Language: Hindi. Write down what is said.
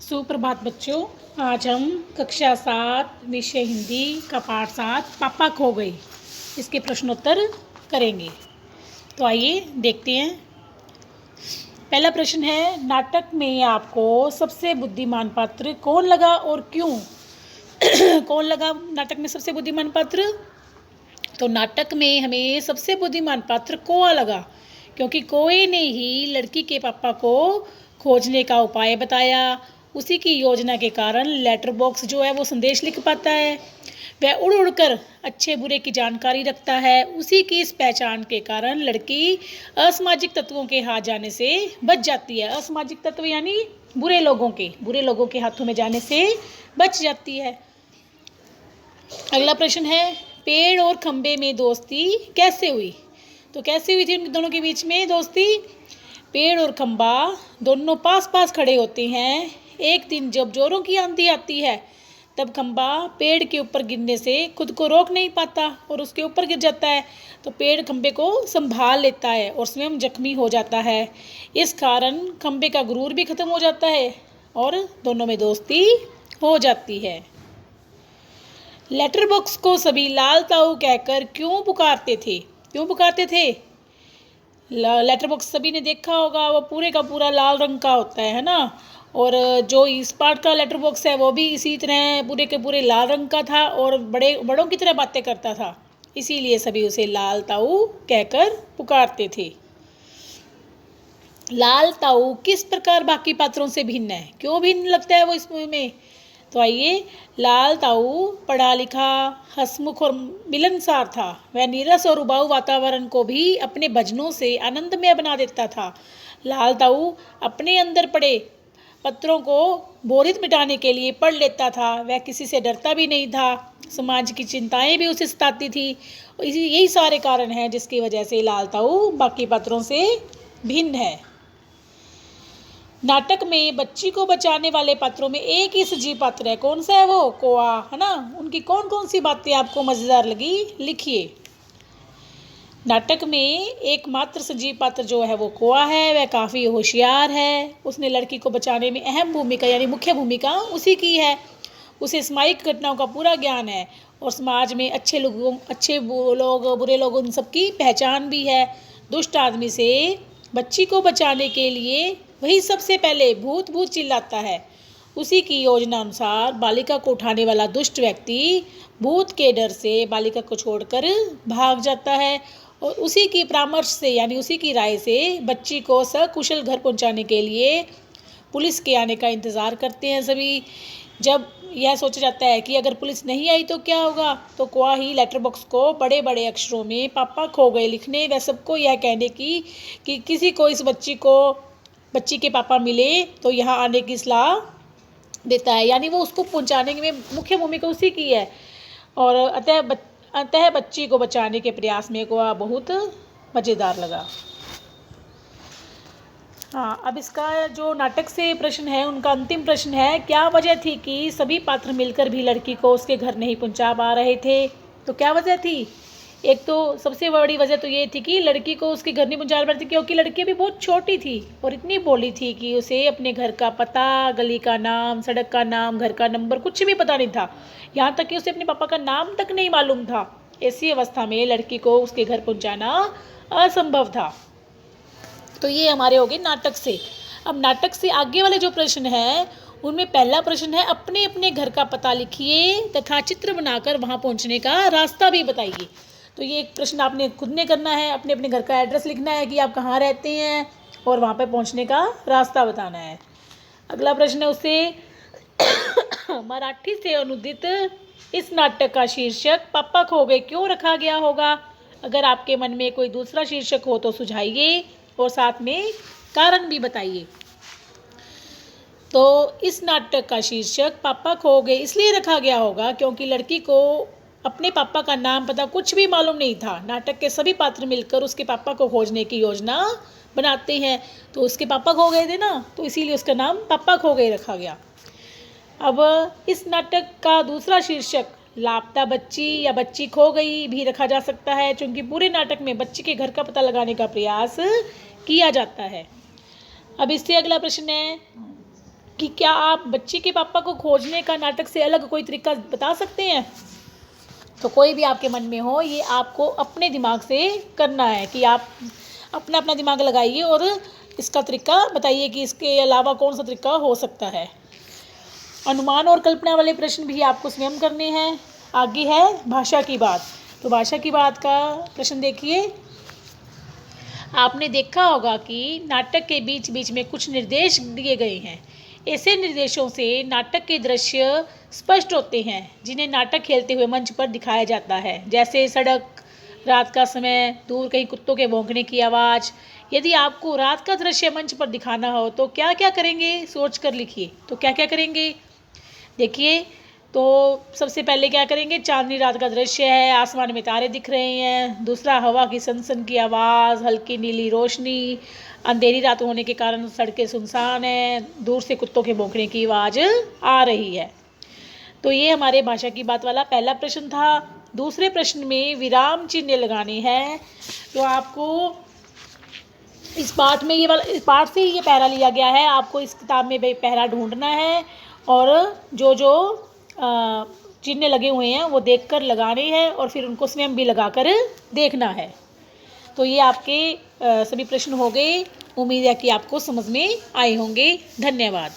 सुप्रभात बच्चों। आज हम कक्षा 7 विषय हिंदी का पाठ 7 पापा खो गए इसके प्रश्नोत्तर करेंगे। तो आइए देखते हैं। पहला प्रश्न है, नाटक में आपको सबसे बुद्धिमान पात्र कौन लगा और क्यों? कौन लगा नाटक में सबसे बुद्धिमान पात्र? तो नाटक में हमें सबसे बुद्धिमान पात्र कौआ लगा, क्योंकि कौए ने ही लड़की के पापा को खोजने का उपाय बताया। उसी की योजना के कारण लेटर बॉक्स जो है वो संदेश लिख पाता है। वह उड़ उड़कर अच्छे बुरे की जानकारी रखता है। उसी की इस पहचान के कारण लड़की असामाजिक तत्वों के हाथ जाने से बच जाती है। असामाजिक तत्व यानी बुरे लोगों के हाथों में जाने से बच जाती है। अगला प्रश्न है, पेड़ और खंबे में दोस्ती कैसे हुई? तो कैसे हुई थी उन दोनों के बीच में दोस्ती? पेड़ और खंबा दोनों पास पास खड़े होते हैं। एक दिन जब जोरों की आंधी आती है तब खंबा पेड़ के ऊपर गिरने से खुद को रोक नहीं पाता और उसके ऊपर गिर जाता है। तो पेड़ खंबे को संभाल लेता है और स्वयं जख्मी हो जाता है। इस कारण खंबे का गुरूर भी खत्म हो जाता है और दोनों में दोस्ती हो जाती है। लेटर बॉक्स को सभी लाल ताऊ कहकर क्यों पुकारते थे? लेटर बॉक्स सभी ने देखा होगा, वो पूरे का पूरा लाल रंग का होता है ना। और जो इस पार्ट का लेटर बॉक्स है वो भी इसी तरह पूरे के पूरे लाल रंग का था और बड़ों की तरह बातें करता था। इसीलिए सभी उसे लाल ताऊ कहकर पुकारते थे। लाल ताऊ किस प्रकार बाकी पात्रों से भिन्न है? क्यों भिन्न लगता है वो इस मूवी में? तो आइए, लाल ताऊ पढ़ा लिखा, हंसमुख और मिलनसार था। वह नीरस और उबाऊ वातावरण को भी अपने भजनों से आनंदमय बना देता था। लाल ताऊ अपने अंदर पड़े पत्रों को बोरियत मिटाने के लिए पढ़ लेता था। वह किसी से डरता भी नहीं था। समाज की चिंताएं भी उसे सताती थी। यही सारे कारण हैं जिसकी वजह से लाल ताऊ बाकी पात्रों से भिन्न है। नाटक में बच्ची को बचाने वाले पात्रों में एक ही सजीव पात्र है। कौन सा है वो? कौआ, है ना। उनकी कौन कौन सी बातें आपको मजेदार लगी, लिखिए। नाटक में एकमात्र सजीव पात्र जो है वो कौआ है। वह काफ़ी होशियार है। उसने लड़की को बचाने में अहम भूमिका यानी मुख्य भूमिका उसी की है। उसे सामायिक घटनाओं का पूरा ज्ञान है और समाज में अच्छे लोग बुरे लोग उन सबकी पहचान भी है। दुष्ट आदमी से बच्ची को बचाने के लिए वही सबसे पहले भूत भूत चिल्लाता है। उसी की योजना अनुसार बालिका को उठाने वाला दुष्ट व्यक्ति भूत के डर से बालिका को छोड़कर भाग जाता है और उसी की परामर्श से यानी उसी की राय से बच्ची को सकुशल घर पहुंचाने के लिए पुलिस के आने का इंतज़ार करते हैं सभी। जब यह सोचा जाता है कि अगर पुलिस नहीं आई तो क्या होगा, तो कौआ ही लेटर बॉक्स को बड़े बड़े अक्षरों में पापा खो गए लिखने व सबको यह कहने की कि किसी को इस बच्ची के पापा मिले तो यहाँ आने की सलाह देता है। यानी वो उसको पहुँचाने में मुख्य भूमिका उसी की है। और अतः बच्ची को बचाने के प्रयास में को बहुत मज़ेदार लगा। हाँ, अब इसका जो नाटक से प्रश्न है उनका अंतिम प्रश्न है, क्या वजह थी कि सभी पात्र मिलकर भी लड़की को उसके घर नहीं पहुंचा पा रहे थे? तो क्या वजह थी? एक तो सबसे बड़ी वजह तो ये थी कि लड़की को उसके घर नहीं पहुंचा पा रही थी, क्योंकि लड़की अभी बहुत छोटी थी और इतनी भोली थी कि उसे अपने घर का पता, गली का नाम, सड़क का नाम, घर का नंबर कुछ भी पता नहीं था। यहाँ तक कि उसे अपने पापा का नाम तक नहीं मालूम था। ऐसी अवस्था में लड़की को उसके घर पहुंचाना असंभव था। तो ये हमारे हो गए नाटक से। अब नाटक से आगे वाले जो प्रश्न है उनमें पहला प्रश्न है, अपने अपने घर का पता लिखिए तथा चित्र बनाकर वहाँ पहुँचने का रास्ता भी बताइए। तो ये एक प्रश्न आपने खुद ने करना है। अपने अपने घर का एड्रेस लिखना है कि आप कहाँ रहते हैं और वहाँ पे पहुँचने का रास्ता बताना है। अगला प्रश्न है उससे मराठी से अनुदित इस नाटक का शीर्षक पापा खो गए क्यों रखा गया होगा? अगर आपके मन में कोई दूसरा शीर्षक हो तो सुझाइए और साथ में कारण भी बताइए। तो इस नाटक का शीर्षक पापा खो गए इसलिए रखा गया होगा क्योंकि लड़की को अपने पापा का नाम पता कुछ भी मालूम नहीं था। नाटक के सभी पात्र मिलकर उसके पापा को खोजने की योजना बनाते हैं। तो उसके पापा खो गए थे ना, तो इसीलिए उसका नाम पापा खो गए रखा गया। अब इस नाटक का दूसरा शीर्षक लापता बच्ची या बच्ची खो गई भी रखा जा सकता है, क्योंकि पूरे नाटक में बच्ची के घर का पता लगाने का प्रयास किया जाता है। अब इससे अगला प्रश्न है, कि क्या आप बच्चे के पापा को खोजने का नाटक से अलग कोई तरीका बता सकते हैं? तो कोई भी आपके मन में हो, ये आपको अपने दिमाग से करना है कि आप अपना अपना दिमाग लगाइए और इसका तरीका बताइए कि इसके अलावा कौन सा तरीका हो सकता है। अनुमान और कल्पना वाले प्रश्न भी आपको स्वयं करने हैं। आगे है भाषा की बात। तो भाषा की बात का प्रश्न देखिए। आपने देखा होगा कि नाटक के बीच बीच में कुछ निर्देश दिए गए हैं। ऐसे निर्देशों से नाटक के दृश्य स्पष्ट होते हैं जिन्हें नाटक खेलते हुए मंच पर दिखाया जाता है, जैसे सड़क, रात का समय, दूर कहीं कुत्तों के भौंकने की आवाज़। यदि आपको रात का दृश्य मंच पर दिखाना हो तो क्या क्या करेंगे, सोच कर लिखिए। तो क्या क्या करेंगे देखिए। तो सबसे पहले क्या करेंगे, चांदनी रात का दृश्य है, आसमान में तारे दिख रहे हैं। दूसरा, हवा की सनसन की आवाज़, हल्की नीली रोशनी, अंधेरी रात होने के कारण सड़कें सुनसान हैं, दूर से कुत्तों के भौंकने की आवाज़ आ रही है। तो ये हमारे भाषा की बात वाला पहला प्रश्न था। दूसरे प्रश्न में विराम चिन्ह लगाने हैं। तो आपको इस पाठ में ये वाला, इस पाठ से ही ये पैरा लिया गया है। आपको इस किताब में पैरा ढूंढना है और जो जो चिन्ह लगे हुए हैं वो देखकर लगाने हैं और फिर उनको स्वयं भी लगाकर देखना है। तो ये आपके सभी प्रश्न हो गए। उम्मीद है कि आपको समझ में आए होंगे। धन्यवाद।